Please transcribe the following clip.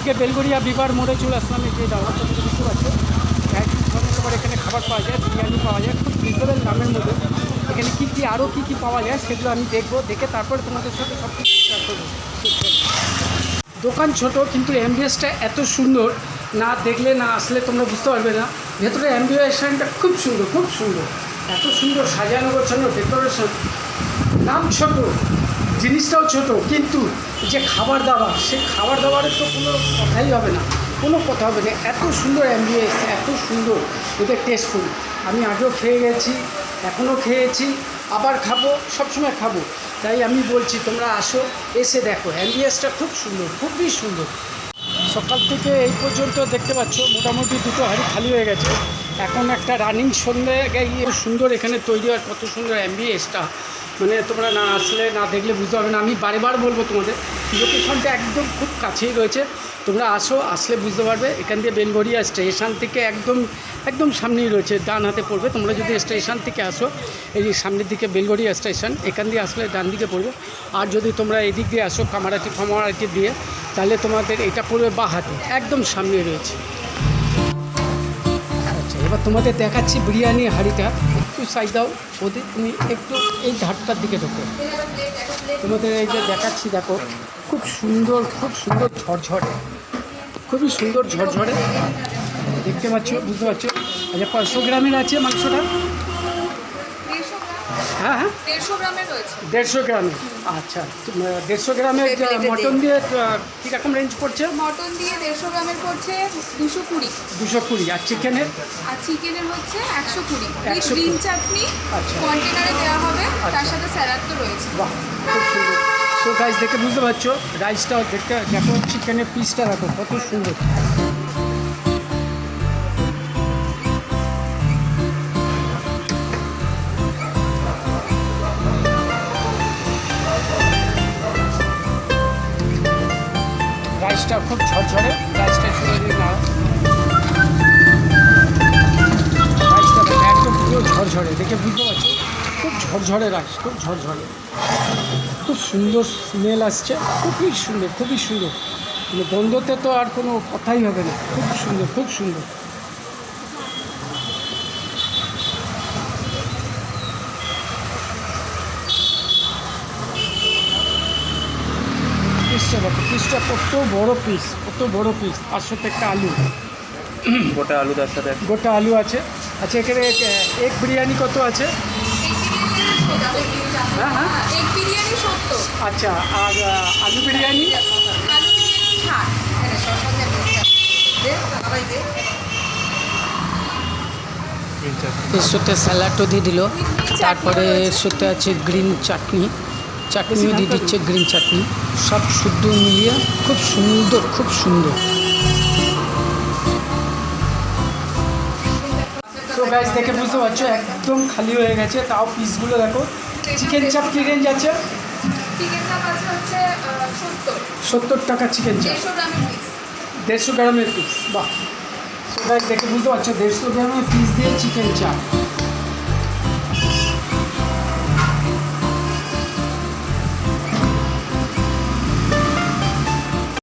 আজকে বেলগড়িয়া বিবার মোড়ে চলে আসলাম। এই যে দাওয়াটা বুঝতে পারছো, এক ধরনের তোমার এখানে খাবার পাওয়া যায়, বিরিয়ানি পাওয়া যায় খুব রিজনেবল দামের মধ্যে। এখানে কী কী আরও কী কী পাওয়া যায় সেগুলো আমি দেখবো, দেখে তারপরে তোমাদের সাথে সব কিছু শেয়ার করবো। দোকান ছোট কিন্তু অ্যাম্বিয়েন্সটা এত সুন্দর, না দেখলে না আসলে তোমরা বুঝতে পারবে না। ভেতরে অ্যাম্বিয়েন্সটা খুব সুন্দর, খুব সুন্দর, এত সুন্দর সাজানো গোছানো ডেকোরেশন। নাম ছোট, জিনিসটাও ছোট, কিন্তু যে খাবার দাবার, সে খাবার দাবারের তো কোনো কথাই হবে না, কোনো কথা হবে না। এত সুন্দর অ্যাম্বিয়েন্স, এত সুন্দর, ওদের টেস্টফুল। আমি আগেও খেয়ে গেছি, এখনও খেয়েছি, আবার খাবো, সবসময় খাবো। তাই আমি বলছি তোমরা আসো, এসে দেখো, অ্যাম্বিয়েন্সটা খুব সুন্দর, খুবই সুন্দর। সকাল থেকে এই পর্যন্ত দেখতে পাচ্ছ মোটামুটি দুটো হাঁড়ি খালি হয়ে গেছে। এখন একটা রানিং সন্ধ্যে গিয়ে সুন্দর এখানে তৈরি হয়, কত সুন্দর অ্যাম্বিয়েন্সটা, মানে তোমরা না আসলে না দেখলে বুঝতে পারবে না। আমি বারবার বলবো তোমাদের, লোকেশনটা একদম খুব কাছেই রয়েছে, তোমরা আসো, আসলে বুঝতে পারবে। এখান দিয়ে বেলগড়িয়া স্টেশন থেকে একদম একদম সামনেই রয়েছে, ডান হাতে পড়বে। তোমরা যদি স্টেশন থেকে আসো, এই সামনের দিকে বেলগড়িয়া স্টেশন, এখান দিয়ে আসলে ডান দিকে পড়বে। আর যদি তোমরা এদিক দিয়ে আসো কামারাটি দিয়ে, তাহলে তোমাদের এটা পড়বে বাঁ হাতে, একদম সামনে রয়েছে। আচ্ছা, এবার তোমাদের দেখাচ্ছি বিরিয়ানি হাঁড়িটা। একটু সাইড দাও ওদের, তুমি একটু এই ধারটার দিকে ঢোকো, তোমাদের এই যে দেখাচ্ছি, দেখো খুব সুন্দর, খুব সুন্দর ঝরঝরে, খুবই সুন্দর ঝরঝরে দেখতে পাচ্ছ, বুঝতে পারছো। আচ্ছা, 500 গ্রামের আছে মাংসটা? হ্যাঁ হ্যাঁ, 150 গ্রামের। আচ্ছা, 150 গ্রামের মটন দিয়ে কীরকম রেঞ্জ পড়ছে? মটন দিয়ে 150 গ্রামের পড়ছে 220। 220। আর চিকেনের? আর চিকেনের হচ্ছে 120। 120 গ্রিন চাটনি আচ্ছা, কন্টেনারে দেওয়া হবে, তার আচ্ছা। সাথে স্যালাড তো রয়েছে। বাহ, খুব সুন্দর। সো গাইস, দেখে বুঝতে পারছো, রাইসটাও দেখতে দেখো, চিকেনের পিসটা দেখো কত সুন্দর। রাইসটা খুব ঝরঝরে, রাইসটা শুনে দিন না, রাইসটা দেখো একদম পুরো ঝরঝরে, দেখে বুঝতে পারছো খুব ঝরঝরে রাইস, খুব ঝরঝরে, খুব সুন্দর স্মেল আসছে, খুবই সুন্দর, খুবই সুন্দর। মানে গন্ধতে তো আর কোনো কথাই হবে না, খুব সুন্দর, খুব সুন্দর। পিসটা দেখো, পিসটা কত বড় পিস, কত বড় পিস, তার সাথে একটা আলু, গোটা আলু, তার সাথে গোটা আলু আছে। আচ্ছা, এখানে এগ বিরিয়ানি কত আছে? হ্যাঁ হ্যাঁ, এগ বিরিয়ানি 70। আচ্ছা, আর আলু বিরিয়ানি? আলু বিরিয়ানি 60। এর সাথে স্যালাডও দিয়ে দিল, তারপরে এর সাথে আছে গ্রিন চাটনি, চাটনিও দিয়ে দিচ্ছে, গ্রিন চাটনি, সব শুদ্ধ মিলিয়ে খুব সুন্দর, খুব সুন্দর। তো গাইস, দেখে বুঝতে পারছো একদম খালি হয়ে গেছে, তাও পিসগুলো দেখো। চিকেন চাপ কী রেঞ্জ আছে? চিকেন চাপ আছে হচ্ছে 70 টাকা চিকেন চাপ, 150 গ্রামের পিস। 150 গ্রামের পিস। বাহ, তো গাইস দেখে বুঝতে পারছো 150 গ্রামের পিস দিয়ে চিকেন চাপ।